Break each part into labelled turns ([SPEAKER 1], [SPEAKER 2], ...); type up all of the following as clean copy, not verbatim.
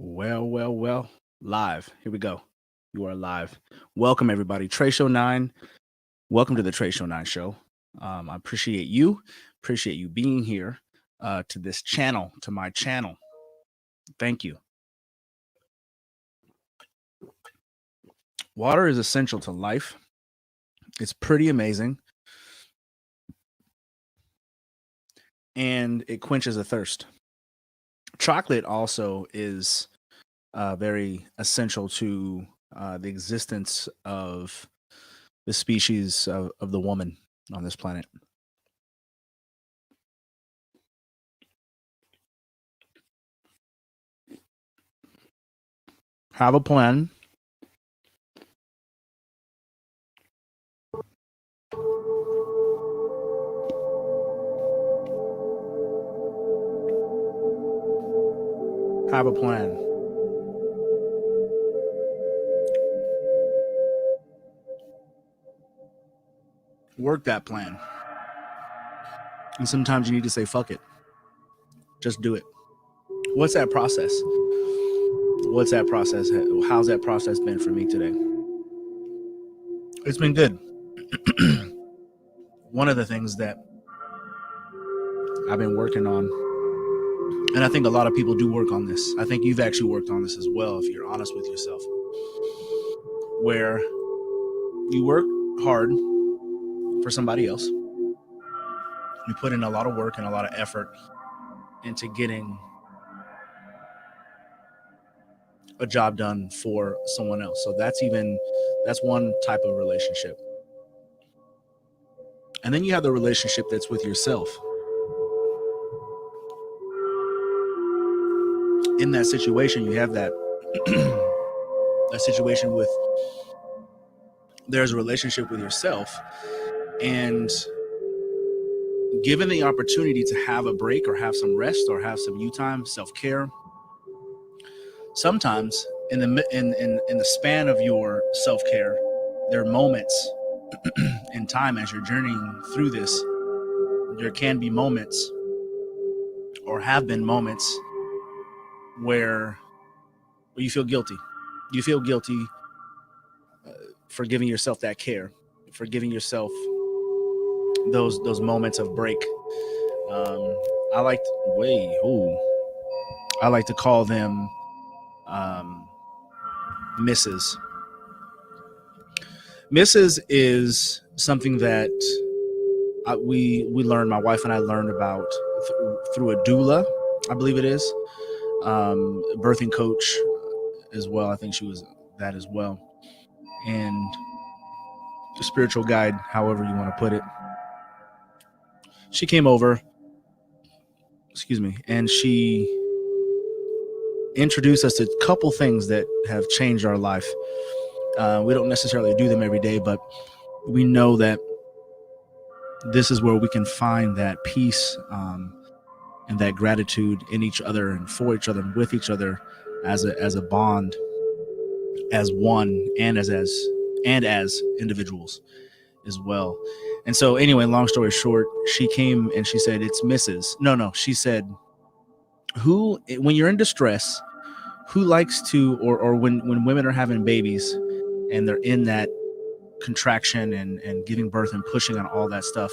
[SPEAKER 1] Well. Live. Here we go. You are live. Welcome, everybody. TRESHO9. Welcome to the TRESHO9 show. I appreciate you. Appreciate you being here to this channel, to my channel. Thank you. Water is essential to life. It's pretty amazing. And it quenches a thirst. Chocolate also is very essential to the existence of the species of the woman on this planet. Have a plan. Have a plan. Work that plan. And sometimes you need to say, fuck it. Just do it. What's that process? What's that process? How's that process been for me today? It's been good. One of the things that I've been working on, and I think a lot of people do work on this. I think you've actually worked on this as well, if you're honest with yourself, where you work hard for somebody else. You put in a lot of work and a lot of effort into getting a job done for someone else. So that's one type of relationship. And then you have the relationship that's with yourself. In that situation, you have that a situation with, there's a relationship with yourself, and given the opportunity to have a break or have some rest or have some you time, self-care, sometimes in the span of your self-care, there are moments in time as you're journeying through this. There can be moments, or have been moments, where you feel guilty. You feel guilty for giving yourself that care, for giving yourself those moments of break. I like to call them misses. Misses is something that we learned. My wife and I learned about through a doula, I believe it is, birthing coach as well. I think she was that as well, and a spiritual guide, however you want to put it. She came over, and she introduced us to a couple things that have changed our life. We don't necessarily do them every day, but we know that this is where we can find that peace and that gratitude in each other and for each other and with each other as a bond, as one, and as individuals as well. And so anyway, long story short, she came and she said, it's Mrs. No, she said, when you're in distress, who likes to, or when women are having babies and they're in that contraction and giving birth and pushing on all that stuff,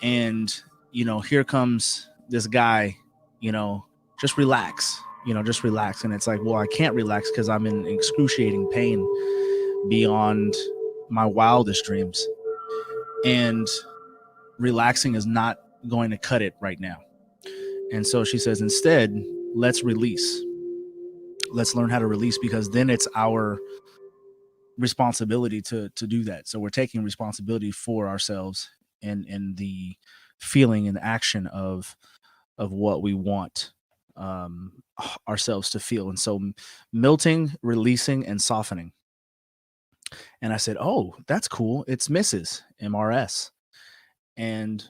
[SPEAKER 1] and here comes this guy, just relax, and it's like, well, I can't relax because I'm in excruciating pain beyond my wildest dreams, and relaxing is not going to cut it right now. And so she says, instead, let's release. Let's learn how to release, because then it's our responsibility to do that. So we're taking responsibility for ourselves and the feeling and action of what we want ourselves to feel. And so melting, releasing, and softening. And I said, oh, that's cool. It's Mrs. MRS. And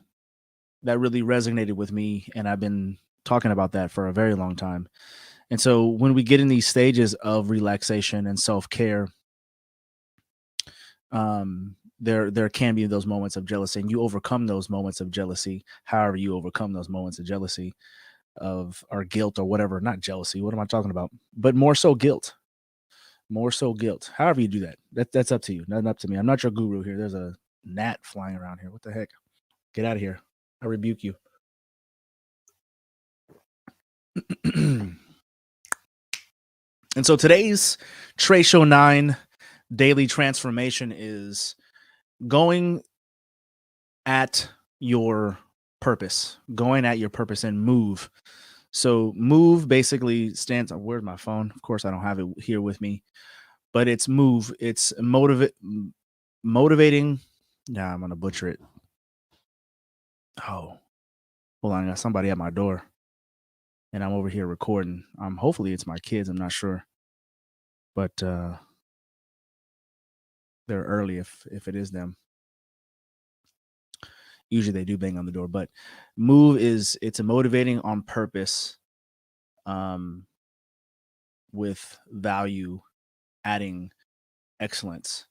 [SPEAKER 1] that really resonated with me. And I've been talking about that for a very long time. And so when we get in these stages of relaxation and self-care, there can be those moments of jealousy, and you overcome those moments of jealousy, however you overcome those moments of jealousy. our guilt or whatever. Not jealousy. What am I talking about? But more so guilt. More so guilt. However you do that. That's up to you. Nothing up to me. I'm not your guru here. There's a gnat flying around here. What the heck? Get out of here. I rebuke you. And so today's TRESHO9 daily transformation is going at your purpose, and move. So move basically stands on, where's my phone? Of course, I don't have it here with me, but it's move. It's motivating. Yeah, I'm going to butcher it. Oh, hold on. I got somebody at my door and I'm over here recording. Hopefully it's my kids. I'm not sure, but they're early if it is them. Usually they do bang on the door, but move it's a motivating on purpose, with value, adding excellence.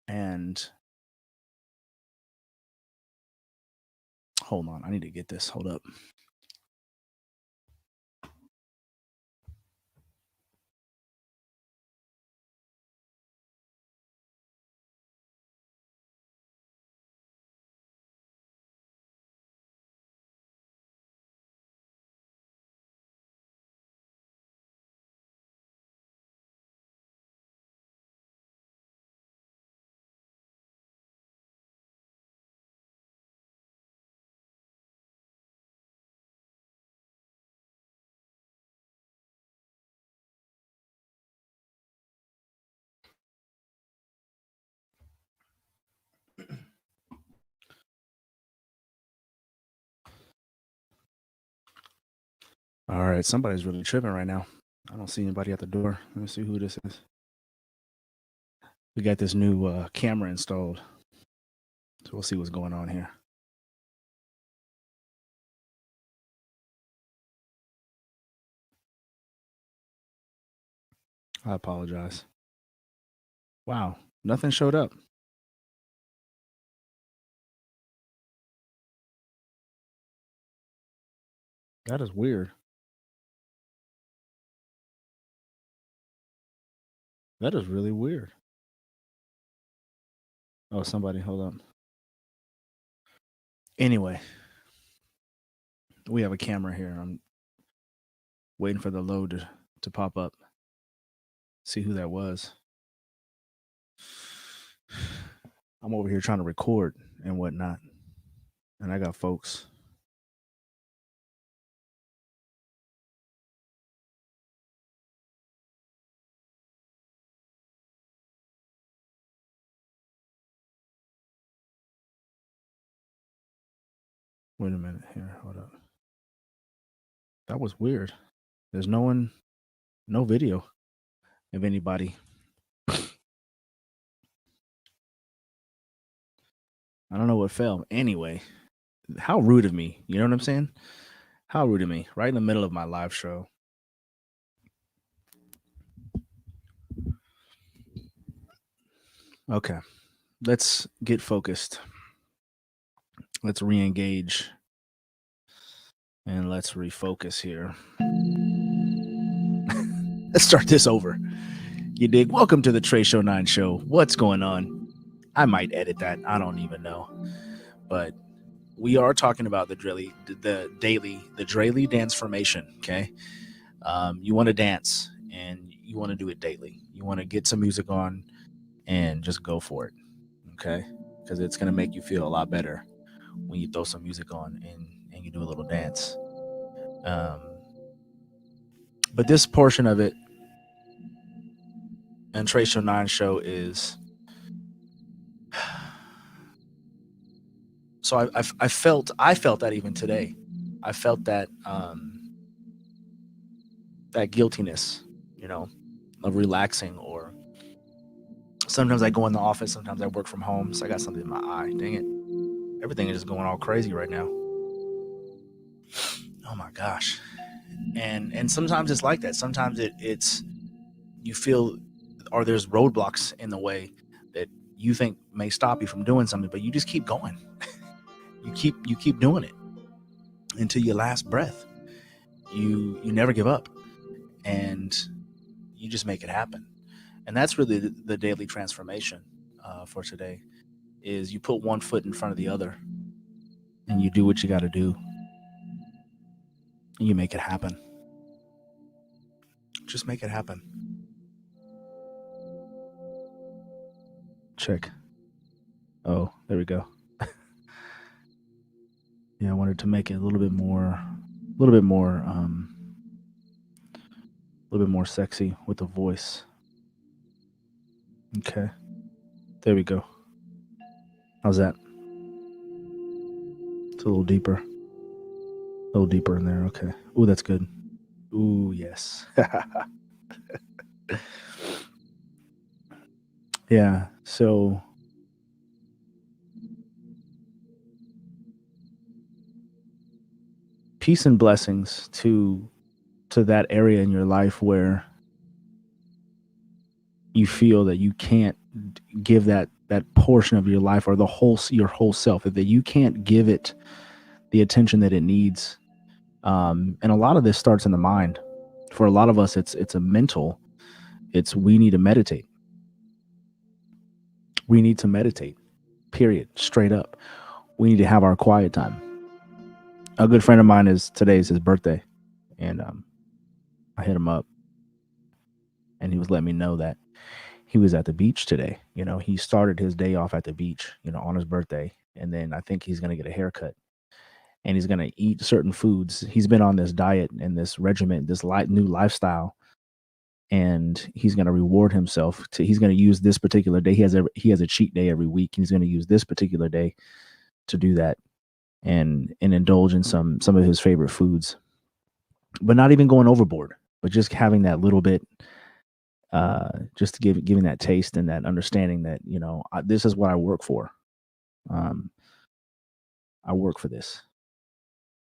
[SPEAKER 1] And hold on, I need to get this. Hold up. All right, somebody's really tripping right now. I don't see anybody at the door. Let me see who this is. We got this new camera installed, so we'll see what's going on here. I apologize. Wow, nothing showed up. That is weird. That is really weird. Oh, somebody, hold on. Anyway, we have a camera here. I'm waiting for the load to pop up. See who that was. I'm over here trying to record and whatnot, and I got folks. Wait a minute here. Hold up. That was weird. There's no video of anybody. I don't know what fell. Anyway, how rude of me. You know what I'm saying? How rude of me. Right in the middle of my live show. Okay. Let's get focused. Let's re-engage. And let's refocus here. Let's start this over. You dig? Welcome to the TRESHO9 show. What's going on? I might edit that. I don't even know. But we are talking about the daily dance formation. Okay. You want to dance and you want to do it daily. You want to get some music on and just go for it. Okay. Because it's going to make you feel a lot better when you throw some music on and you do a little dance. But this portion of it and TRESHO9 show is, so I felt that even today. I felt that that guiltiness, of relaxing. Or sometimes I go in the office, sometimes I work from home, so I got something in my eye. Dang it. Everything is just going all crazy right now. Oh my gosh. And sometimes it's like that. Sometimes it's you feel, or there's roadblocks in the way that you think may stop you from doing something, but you just keep going. you keep doing it until your last breath. you never give up, and you just make it happen. And that's really the daily transformation for today. Is you put one foot in front of the other, and you do what you got to do, and you make it happen. Just make it happen. Check. Oh, there we go. Yeah, I wanted to make it a little bit more, a little bit more sexy with the voice. Okay, there we go. How's that? It's a little deeper in there. Okay. Ooh, that's good. Ooh, yes. Yeah. So peace and blessings to that area in your life where you feel that you can't give that portion of your life, or the whole your whole self, that you can't give it the attention that it needs. And a lot of this starts in the mind. For a lot of us, it's a mental. It's we need to meditate. We need to meditate. Period. Straight up. We need to have our quiet time. A good friend of mine is today's his birthday, and I hit him up, and he was letting me know that he was at the beach today. He started his day off at the beach, on his birthday, and then I think he's gonna get a haircut, and he's gonna eat certain foods. He's been on this diet and this regiment, this new lifestyle, and he's gonna reward himself. He's gonna use this particular day. He has a cheat day every week, and he's gonna use this particular day to do that, and indulge in some of his favorite foods, but not even going overboard, but just having that little bit, just to giving that taste and that understanding that this is what I work for. Um, I work for this,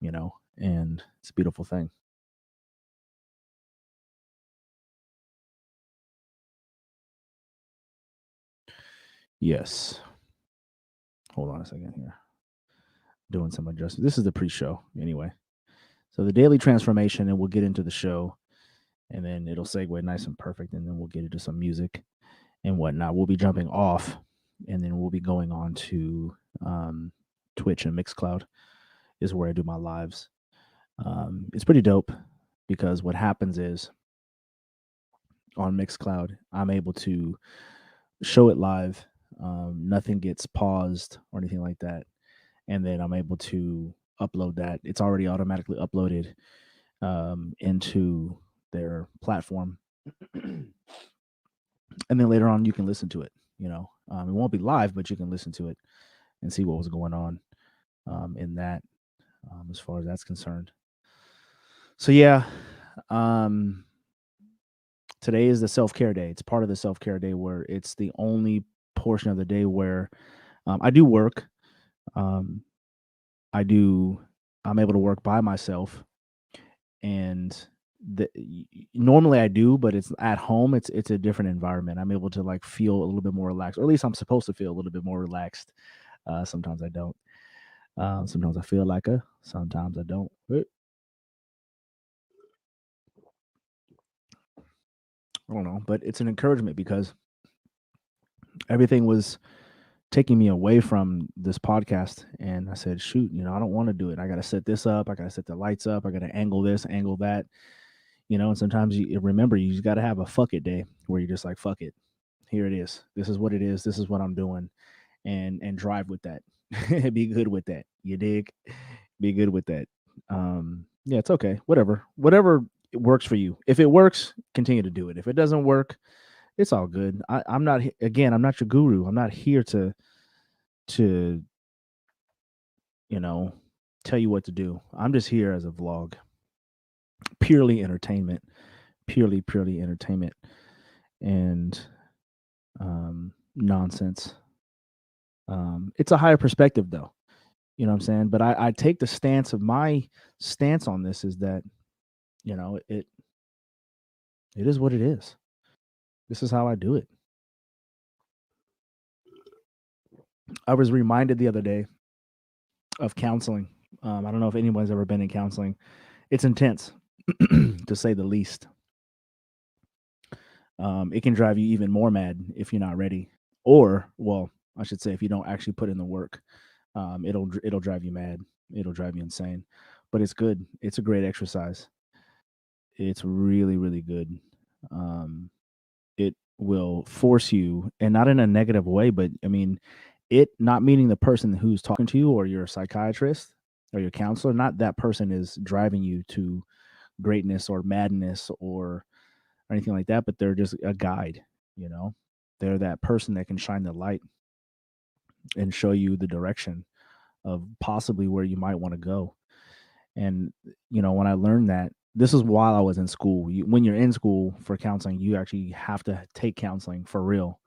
[SPEAKER 1] and it's a beautiful thing. Yes. Hold on a second here. Doing some adjustments. This is the pre-show anyway. So the daily transformation, and we'll get into the show, and then it'll segue nice and perfect, and then we'll get into some music and whatnot. We'll be jumping off, and then we'll be going on to Twitch and Mixcloud is where I do my lives. It's pretty dope because what happens is on Mixcloud, I'm able to show it live. Nothing gets paused or anything like that, and then I'm able to upload that. It's already automatically uploaded into their platform, and then later on you can listen to it. It won't be live, but you can listen to it and see what was going on in that, as far as that's concerned. So yeah, um, today is the self-care day. It's part of the self-care day where it's the only portion of the day where I do work. Um, I do. I'm able to work by myself, and normally I do, but it's at home. It's a different environment. I'm able to like feel a little bit more relaxed, or at least I'm supposed to feel a little bit more relaxed. Sometimes I don't. Sometimes I feel like a. Sometimes I don't. I don't know, but it's an encouragement because everything was taking me away from this podcast, and I said, shoot, I don't want to do it. I got to set this up. I got to set the lights up. I got to angle this, angle that, and sometimes you remember you just got to have a fuck it day where you're just like, fuck it. Here it is. This is what it is. This is what I'm doing, and drive with that. Be good with that. You dig? Be good with that. Yeah, it's okay. Whatever works for you. If it works, continue to do it. If it doesn't work, it's all good. I'm not, again, I'm not your guru. I'm not here to you know tell you what to do. I'm just here as a vlog, purely entertainment, purely entertainment, and nonsense. It's a higher perspective though. You know what I'm saying? But I take the stance of my stance on this is that it is what it is. This is how I do it. I was reminded the other day of counseling. I don't know if anyone's ever been in counseling. It's intense. to say the least. It can drive you even more mad if you're not ready, or well, I should say if you don't actually put in the work. It'll drive you mad. It'll drive you insane. But it's good. It's a great exercise. It's really really good. Um, it will force you, and not in a negative way, but I mean, it not meaning the person who's talking to you or your psychiatrist or your counselor. Not that person is driving you to greatness or madness or anything like that, but they're just a guide, you know? They're that person that can shine the light and show you the direction of possibly where you might want to go. And, when I learned that, this is while I was in school. When you're in school for counseling, you actually have to take counseling for real.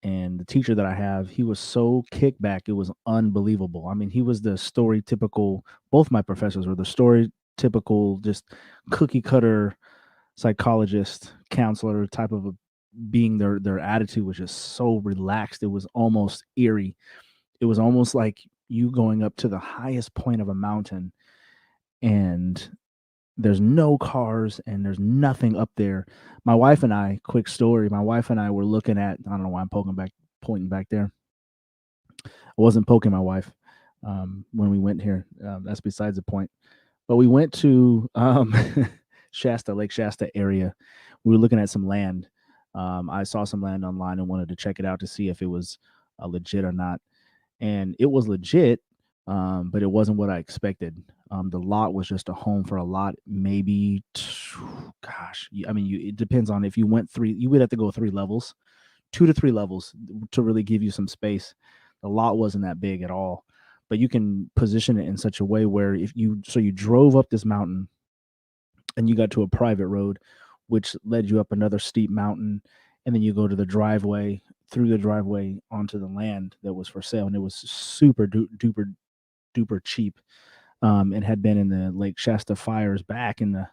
[SPEAKER 1] And the teacher that I have, he was so kickback, it was unbelievable. I mean, he was the story typical, both my professors were the story typical, just cookie cutter psychologist, counselor type of a being. Their attitude was just so relaxed. It was almost eerie. It was almost like you going up to the highest point of a mountain and there's no cars and there's nothing up there. My wife and I, quick story, my wife and I were looking at, I don't know why I'm pointing back there. I wasn't poking my wife when we went here. That's besides the point. But we went to Shasta, Lake Shasta area. We were looking at some land. I saw some land online and wanted to check it out to see if it was legit or not. And it was legit, but it wasn't what I expected. The lot was just a home for a lot, maybe, gosh, I mean, it depends on if you went three, you would have to go 3 levels, 2 to 3 levels to really give you some space. The lot wasn't that big at all, but you can position it in such a way where you drove up this mountain and you got to a private road, which led you up another steep mountain, and then you go to the driveway, through the driveway onto the land that was for sale, and it was super duper duper cheap. And had been in the Lake Shasta fires back in the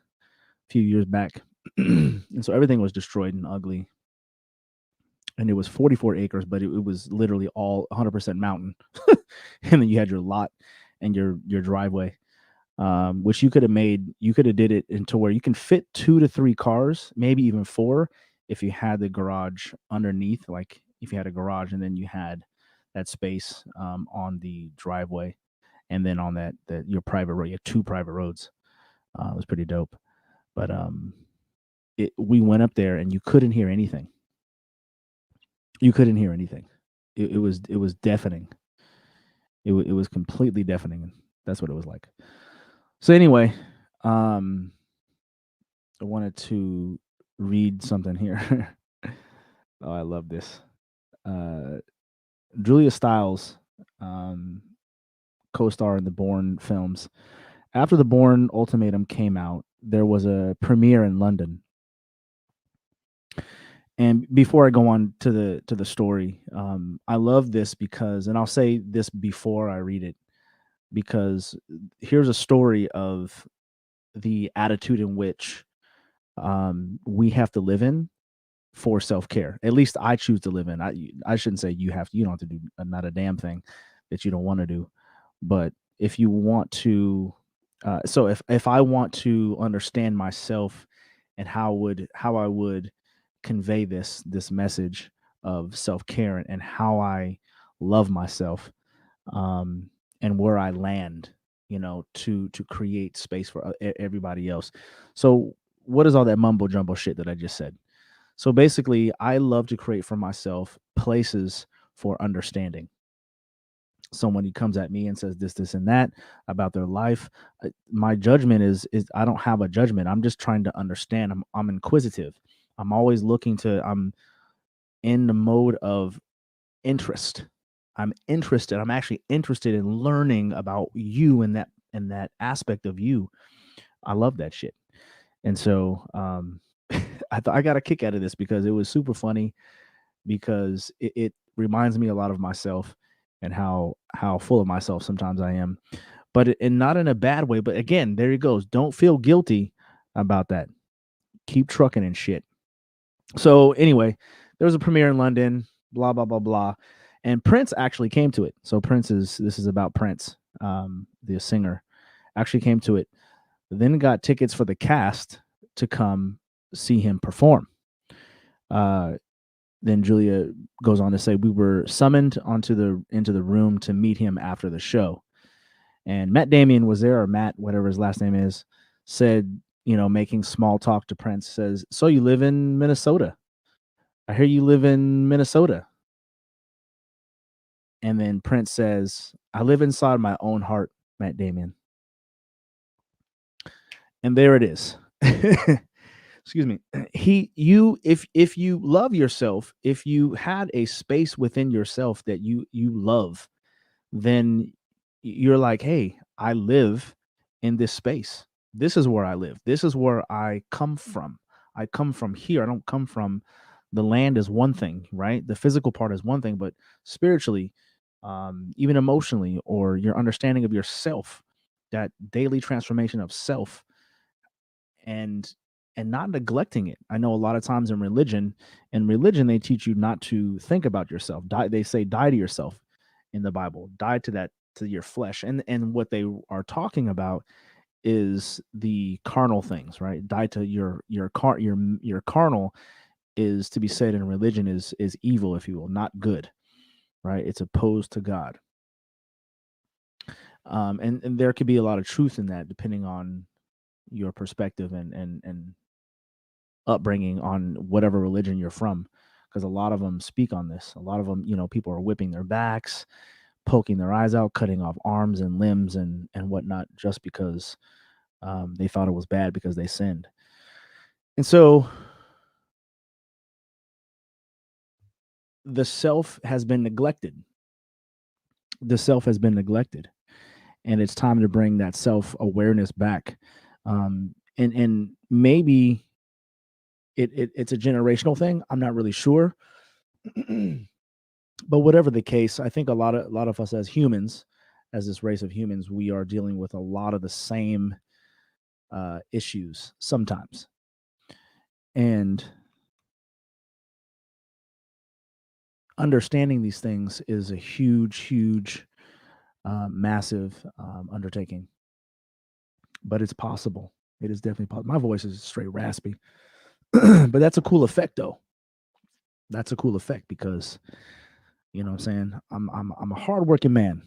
[SPEAKER 1] few years back, and so everything was destroyed and ugly. And it was 44 acres, but it was literally all 100% mountain. And then you had your lot and your driveway, which you could have made. You could have did it into where you can fit 2 to 3 cars, maybe even 4, if you had the garage underneath. Like if you had a garage and then you had that space on the driveway, and then on that your private road, you had 2 private roads. It was pretty dope. But we went up there and you couldn't hear anything. You couldn't hear anything. It was deafening. It was completely deafening. That's what it was like. So anyway, I wanted to read something here. Oh, I love this. Julia Stiles, co-star in the Bourne films. After the Bourne Ultimatum came out, there was a premiere in London. And before I go on to the story, I love this because, and I'll say this before I read it, because here's a story of the attitude in which we have to live in for self-care. At least I choose to live in. I shouldn't say you have to. You don't have to do not a damn thing that you don't want to do. But if you want to, so if I want to understand myself and how I would convey this message of self-care and how I love myself, and where I land, to create space for everybody else. So what is all that mumbo jumbo shit that I just said? So basically, I love to create for myself places for understanding. Someone who comes at me and says this, and that about their life, my judgment is I don't have a judgment. I'm just trying to understand. I'm inquisitive. I'm always looking to. I'm in the mode of interest. I'm interested. I'm actually interested in learning about you and that aspect of you. I love that shit. And so I got a kick out of this because it was super funny, because it reminds me a lot of myself and how full of myself sometimes I am, but and not in a bad way. But again, there he goes. Don't feel guilty about that. Keep trucking and shit. So anyway, there was a premiere in London, blah blah blah blah, and Prince actually came to it. So this is about Prince, the singer, actually came to it. then got tickets for the cast to come see him perform. Then Julia goes on to say, we were summoned into the room to meet him after the show. And Matt Damien was there, or Matt, whatever his last name is, said, making small talk to Prince, says, so you live in Minnesota. I hear you live in Minnesota. And then Prince says, I live inside my own heart, Matt Damien. And there it is. Excuse me. If you love yourself, if you had a space within yourself that you love, then you're like, hey, I live in this space. This is where I live. This is where I come from. I come from here. I don't come from the land is one thing, right? The physical part is one thing, but spiritually, even emotionally, or your understanding of yourself, that daily transformation of self, and not neglecting it. I know a lot of times in religion they teach you not to think about yourself. They say die to yourself in the Bible. Die to your flesh. And what they are talking about is the carnal things, right? Die to your carnal is, to be said in religion, is evil, if you will, not good, right? It's opposed to God. And there could be a lot of truth in that, depending on your perspective and upbringing on whatever religion you're from, because a lot of them speak on this. A lot of them, people are whipping their backs, poking their eyes out, cutting off arms and limbs and whatnot, just because they thought it was bad because they sinned. And so the self has been neglected. The self has been neglected, and it's time to bring that self-awareness back. And maybe it's a generational thing. I'm not really sure. But whatever the case, I think a lot of us as humans, as this race of humans, we are dealing with a lot of the same issues sometimes. And understanding these things is a huge, massive undertaking. But it's possible. It is definitely possible. My voice is straight raspy. But that's a cool effect, though. That's a cool effect because, you know what I'm saying, I'm a hardworking man.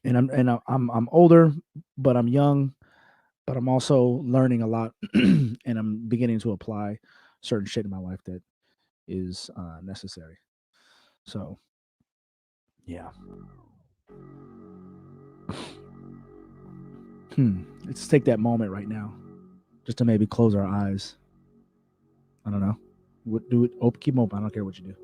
[SPEAKER 1] And I'm older, but I'm young, but I'm also learning a lot, and I'm beginning to apply certain shit in my life that is necessary. So, yeah. Let's take that moment right now, just to maybe close our eyes. I don't know. Do it. Keep them open. I don't care what you do.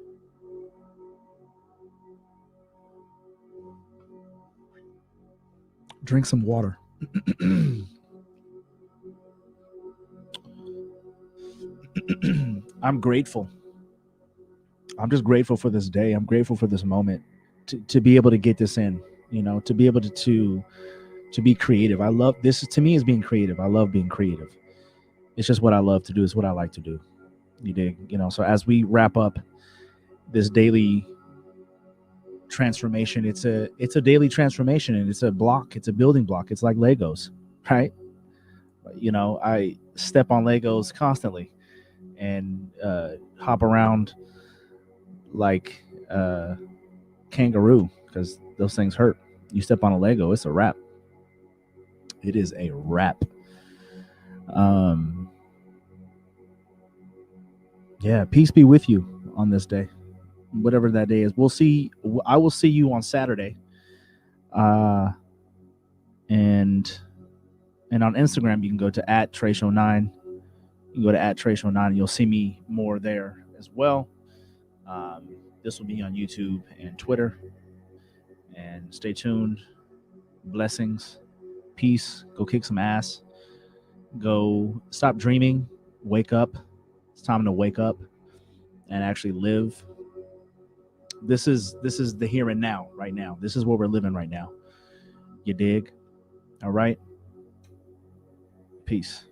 [SPEAKER 1] Drink some water. I'm grateful. I'm just grateful for this day. I'm grateful for this moment to be able to get this in, to be able to be creative. I love this. To me, is being creative. I love being creative. It's just what I love to do. It's what I like to do. You dig? So as we wrap up this daily transformation, it's a daily transformation, and it's a block. It's a building block. It's like Legos, right? I step on Legos constantly and hop around like kangaroo, because those things hurt. You step on a Lego, it's a wrap. It is a wrap. Yeah, peace be with you on this day, whatever that day is. I will see you on Saturday. And on Instagram, you can go to @TRESHO9. You can go to @TRESHO9, and you'll see me more there as well. This will be on YouTube and Twitter. And stay tuned. Blessings. Peace. Go kick some ass. Go stop dreaming. Wake up. It's time to wake up and actually live. This is the here and now, right now. This is what we're living right now. You dig? All right. Peace.